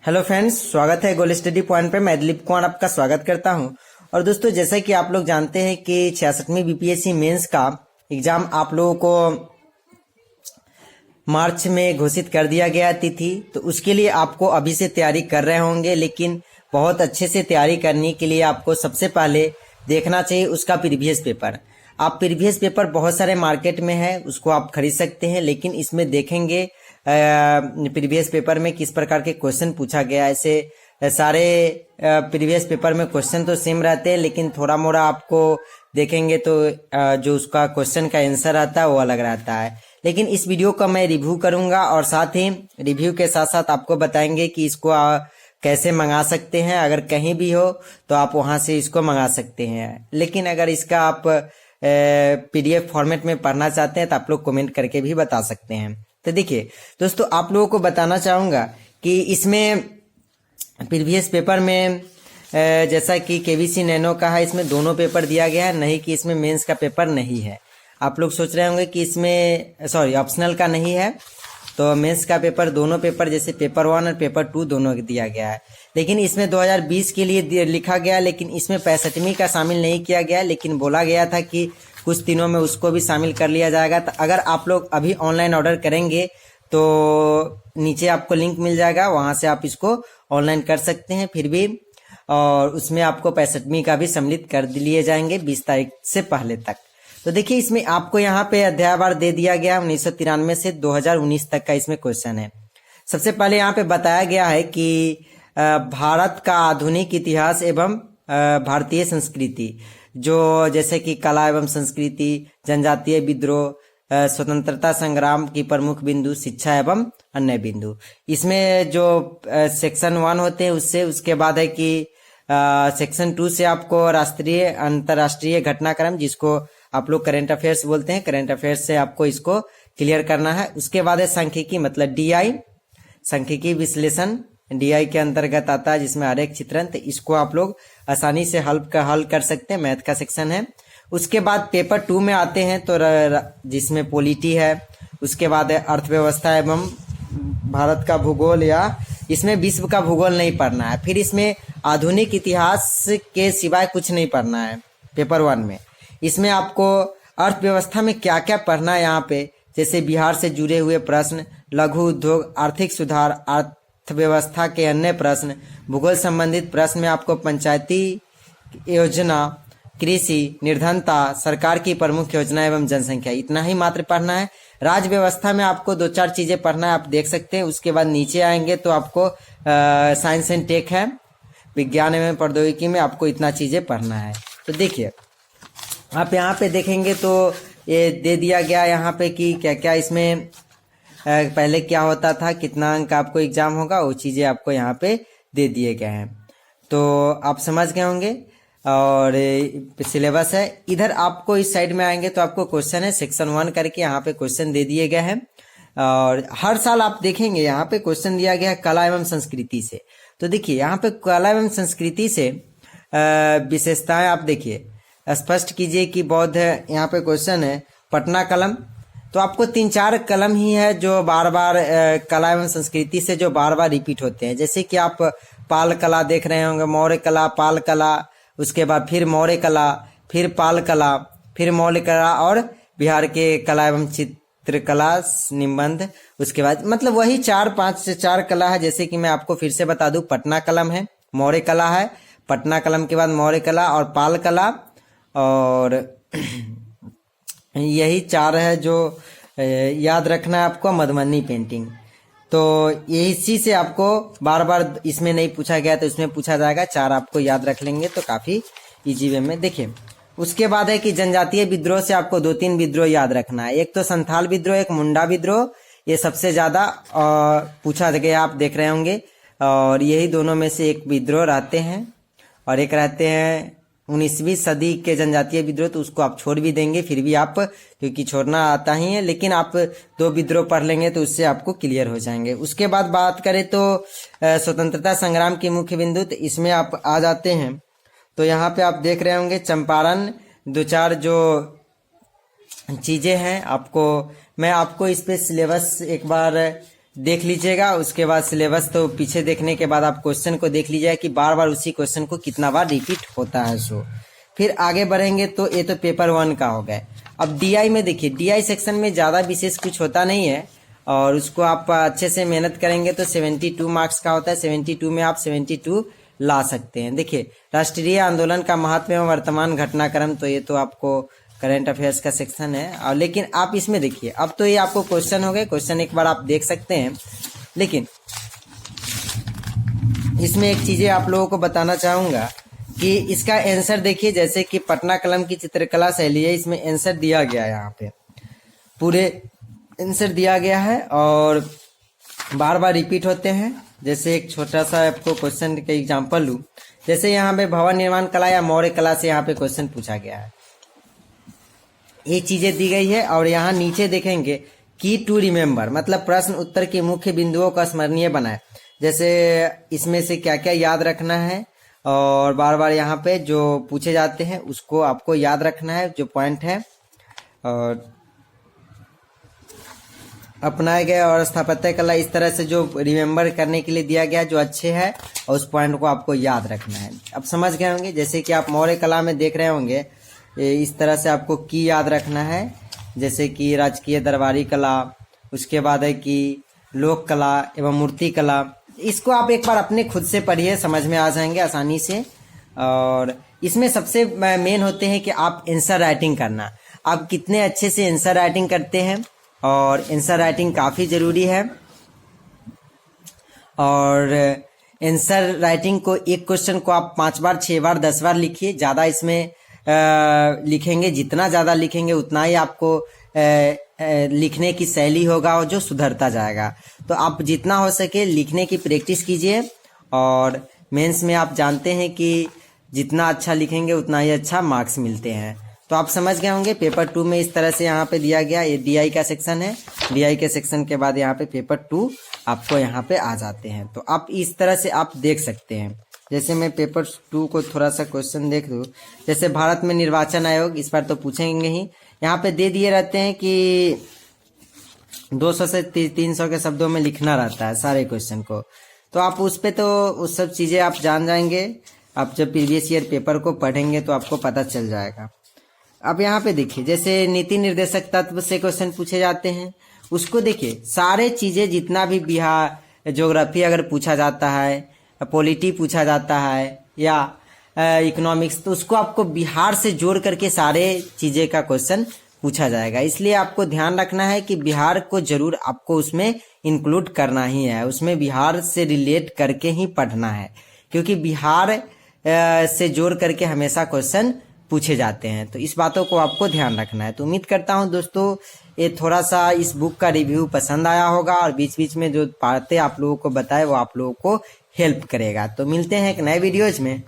Hello friends, स्वागत है गोल study point पे। मैं दिलीप कुमार आपका स्वागत करता हूं। और दोस्तों, जैसा कि आप लोग जानते हैं कि 66वीं बीपीएससी मेंस का एग्जाम आप लोगों को मार्च में घोषित कर दिया गया तिथि। तो उसके लिए आपको अभी से तैयारी कर रहे होंगे, लेकिन बहुत अच्छे से तैयारी करने के लिए आपको सबसे पहले देखना चाहिए उसका प्रीवियस पेपर। आप प्रीवियस पेपर बहुत सारे मार्केट में है, उसको आप खरीद सकते हैं, लेकिन इसमें देखेंगे प्रीवियस पेपर में किस प्रकार के क्वेश्चन पूछा गया है। ऐसे सारे प्रीवियस पेपर में क्वेश्चन तो सेम रहते हैं, लेकिन थोड़ा मोड़ा आपको देखेंगे तो जो उसका क्वेश्चन का आंसर आता है वो अलग रहता है। लेकिन इस वीडियो का मैं रिव्यू करूंगा और साथ ही रिव्यू के साथ साथ आपको बताएंगे कि इसको कैसे मंगा सकते हैं। अगर कहीं भी हो तो आप वहां से इसको मंगा सकते हैं, लेकिन अगर इसका आप पीडीएफ फॉर्मेट में पढ़ना चाहते हैं तो आप लोग कमेंट करके भी बता सकते हैं। तो देखिए दोस्तों, आप लोगों को बताना चाहूँगा कि इसमें प्रीवियस पेपर में जैसा कि केवीसी नैनो का है, इसमें दोनों पेपर दिया गया है, नहीं कि इसमें मेंस का पेपर नहीं है। आप लोग सोच रहे होंगे कि इसमें ऑप्शनल का नहीं है, तो मेंस का पेपर दोनों पेपर जैसे पेपर 1 और पेपर 2 दोनों दिया गया है। लेकिन इसमें 2020 के लिए लिखा गया, लेकिन इसमें 65वीं का शामिल नहीं किया गया, लेकिन बोला गया था कि कुछ दिनों में उसको भी शामिल कर लिया जाएगा। तो अगर आप लोग अभी ऑनलाइन ऑर्डर करेंगे तो नीचे आपको लिंक मिल जाएगा, वहां से आप इसको ऑनलाइन कर सकते हैं फिर भी, और उसमें आपको 65वीं का भी सम्मिलित कर लिए जाएंगे 20 तारीख से पहले तक। तो देखिए, इसमें आपको यहाँ पे अध्यायवार दे दिया गया 1993 से 2019 तक का इसमें क्वेश्चन है। सबसे पहले यहाँ पे बताया गया है कि भारत का आधुनिक इतिहास एवं भारतीय संस्कृति, जो जैसे कि कला एवं संस्कृति, जनजातीय विद्रोह, स्वतंत्रता संग्राम की प्रमुख बिंदु, शिक्षा एवं अन्य बिंदु। इसमें जो सेक्शन 1 होते हैं उसके बाद है कि सेक्शन 2 से आपको राष्ट्रीय अंतर्राष्ट्रीय घटनाक्रम, जिसको आप लोग करंट अफेयर्स बोलते हैं, करंट अफेयर्स से आपको इसको क्लियर करना है। उसके बाद है सांख्यिकी, मतलब डीआई, सांख्यिकी विश्लेषण डीआई के अंतर्गत आता है, जिसमें आरेख चित्रण। तो इसको आप लोग आसानी से हल कर सकते हैं, मैथ का सेक्शन है। उसके बाद पेपर 2 में आते हैं तो जिसमें पॉलिटी है। उसके बाद है अर्थव्यवस्था एवं भारत का भूगोल, या इसमें विश्व का भूगोल नहीं पढ़ना है। फिर इसमें आधुनिक इतिहास के सिवाय कुछ नहीं पढ़ना है पेपर 1 में। इसमें आपको अर्थव्यवस्था में क्या क्या पढ़ना है यहाँ पे, जैसे बिहार से जुड़े हुए प्रश्न, लघु उद्योग, आर्थिक सुधार, अर्थव्यवस्था के अन्य प्रश्न, भूगोल संबंधित प्रश्न में आपको पंचायती योजना, कृषि, निर्धनता, सरकार की प्रमुख योजना एवं जनसंख्या, इतना ही मात्र पढ़ना है। राज्य व्यवस्था में आपको 2-4 चीजें पढ़ना है, आप देख सकते हैं। उसके बाद नीचे आएंगे तो आपको साइंस एंड टेक है, विज्ञान एवं प्रौद्योगिकी में आपको इतना चीजें पढ़ना है। तो देखिए, आप यहाँ पे देखेंगे तो ये दे दिया गया यहाँ पे कि क्या क्या इसमें पहले क्या होता था, कितना अंक आपको एग्जाम होगा, वो चीजें आपको यहाँ पे दे दिए गए हैं। तो आप समझ गए होंगे। और सिलेबस है इधर, आपको इस साइड में आएंगे तो आपको क्वेश्चन है सेक्शन 1 करके, यहाँ पे क्वेश्चन दे दिए गए हैं। और हर साल आप देखेंगे यहाँ पे क्वेश्चन दिया गया है कला एवं संस्कृति से। तो देखिए, यहाँ पे कला एवं संस्कृति से विशेषताएं आप देखिए, स्पष्ट कीजिए कि बौद्ध, यहाँ पे क्वेश्चन है पटना कलम। तो आपको 3-4 कलम ही है जो बार बार कला एवं संस्कृति से जो बार बार रिपीट होते हैं, जैसे कि आप पाल कला देख रहे होंगे, मौर्य कला, पाल कला, उसके बाद फिर मौर्य कला, फिर पाल कला, फिर मौर्य कला, और बिहार के कला एवं चित्रकला निबंध। उसके बाद मतलब वही 4-5 से 4 कला है। जैसे कि मैं आपको फिर से बता दूं, पटना कलम है, मौर्य कला है, पटना कलम के बाद मौर्य कला और पाल कला, और यही 4 है जो याद रखना है आपको। मधुबनी पेंटिंग, तो इसी से आपको बार बार इसमें नहीं पूछा गया तो इसमें पूछा जाएगा। 4 आपको याद रख लेंगे तो काफी इजी वे में। देखिए, उसके बाद है कि जनजातीय विद्रोह से आपको 2-3 विद्रोह याद रखना है। एक तो संथाल विद्रोह, एक मुंडा विद्रोह, ये सबसे ज्यादा पूछा गया, आप देख रहे होंगे। और यही दोनों में से एक विद्रोह रहते हैं, और एक रहते हैं 19वीं सदी के जनजातीय विद्रोह, तो उसको आप छोड़ भी देंगे, फिर भी आप, क्योंकि छोड़ना आता ही है, लेकिन आप 2 विद्रोह पढ़ लेंगे तो उससे आपको क्लियर हो जाएंगे। उसके बाद बात करें तो स्वतंत्रता संग्राम की मुख्य बिंदु, तो इसमें आप आ जाते हैं। तो यहाँ पे आप देख रहे होंगे चंपारण, 2-4 जो चीजें हैं, आपको मैं आपको इस पे सिलेबस एक बार देख लीजिएगा। उसके बाद सिलेबस तो पीछे देखने के बाद आप क्वेश्चन को देख लीजिएगा कि बार बार उसी क्वेश्चन को कितना बार रिपीट होता है। सो फिर आगे बढ़ेंगे तो ये तो पेपर 1 का हो गया। अब डीआई में देखिए, डीआई सेक्शन में ज़्यादा विशेष कुछ होता नहीं है और उसको आप अच्छे से मेहनत करेंगे तो 72 मार्क्स का होता है। 72 में आप 72 ला सकते हैं। देखिए, राष्ट्रीय आंदोलन का महत्व एवं वर्तमान घटनाक्रम, तो ये तो आपको करंट अफेयर्स का सेक्शन है। और लेकिन आप इसमें देखिए, अब तो ये आपको क्वेश्चन हो गए, क्वेश्चन एक बार आप देख सकते हैं। लेकिन इसमें एक चीज़ें आप लोगों को बताना चाहूँगा कि इसका आंसर देखिए, जैसे कि पटना कलम की चित्रकला शैली है, इसमें आंसर दिया गया है। यहाँ पे पूरे आंसर दिया गया है और बार बार रिपीट होते हैं। जैसे एक छोटा सा आपको क्वेश्चन का एग्जांपल लूँ, जैसे यहाँ पे भवन निर्माण कला या मौर्य कला से यहाँ पे क्वेश्चन पूछा गया है, ये चीजें दी गई है। और यहाँ नीचे देखेंगे की टू रिमेम्बर, मतलब प्रश्न उत्तर के मुख्य बिंदुओं का स्मरणीय बनाए। जैसे इसमें से क्या क्या याद रखना है और बार बार यहाँ पे जो पूछे जाते हैं उसको आपको याद रखना है, जो पॉइंट है। और अपनाए गए और स्थापत्य कला, इस तरह से जो रिमेम्बर करने के लिए दिया गया जो अच्छे हैं, और उस पॉइंट को आपको याद रखना है। अब समझ गए होंगे, जैसे कि आप मौर्य कला में देख रहे होंगे, इस तरह से आपको की याद रखना है। जैसे कि राजकीय दरबारी कला, उसके बाद है कि लोक कला एवं मूर्ति कला। इसको आप एक बार अपने खुद से पढ़िए, समझ में आ जाएंगे आसानी से। और इसमें सबसे मेन होते हैं कि आप आंसर राइटिंग करना, आप कितने अच्छे से आंसर राइटिंग करते हैं। और आंसर राइटिंग काफ़ी ज़रूरी है। और आंसर राइटिंग को, एक क्वेश्चन को आप 5 बार 6 बार 10 बार लिखिए। ज़्यादा इसमें लिखेंगे, जितना ज़्यादा लिखेंगे उतना ही आपको लिखने की शैली होगा और जो सुधरता जाएगा। तो आप जितना हो सके लिखने की प्रैक्टिस कीजिए। और मेंस में आप जानते हैं कि जितना अच्छा लिखेंगे उतना ही अच्छा मार्क्स मिलते हैं। तो आप समझ गए होंगे, पेपर 2 में इस तरह से यहाँ पे दिया गया। ये डीआई का सेक्शन है, डीआई के सेक्शन के बाद यहाँ पे पेपर 2 आपको यहाँ पे आ जाते हैं। तो आप इस तरह से आप देख सकते हैं। जैसे मैं पेपर 2 को थोड़ा सा क्वेश्चन देख लूँ, जैसे भारत में निर्वाचन आयोग, इस बार तो पूछेंगे ही। यहाँ पे दे दिए रहते हैं कि 200 से 300 के शब्दों में लिखना रहता है सारे क्वेश्चन को। तो आप उस पे तो उस सब चीज़ें आप जान जाएंगे। आप जब प्रीवियस ईयर पेपर को पढ़ेंगे तो आपको पता चल जाएगा। अब यहाँ पे देखिए, जैसे नीति निर्देशक तत्व से क्वेश्चन पूछे जाते हैं, उसको देखिए सारे चीज़ें, जितना भी बिहार ज्योग्राफी अगर पूछा जाता है, पॉलिटी पूछा जाता है या इकोनॉमिक्स, तो उसको आपको बिहार से जोड़ करके सारे चीज़ें का क्वेश्चन पूछा जाएगा। इसलिए आपको ध्यान रखना है कि बिहार को जरूर आपको उसमें इंक्लूड करना ही है, उसमें बिहार से रिलेट करके ही पढ़ना है, क्योंकि बिहार से जोड़ करके हमेशा क्वेश्चन पूछे जाते हैं। तो इस बातों को आपको ध्यान रखना है। तो उम्मीद करता हूं दोस्तों ये थोड़ा सा इस बुक का रिव्यू पसंद आया होगा और बीच बीच में जो बातें आप लोगों को बताए वो आप लोगों को हेल्प करेगा। तो मिलते हैं एक नए वीडियोज में।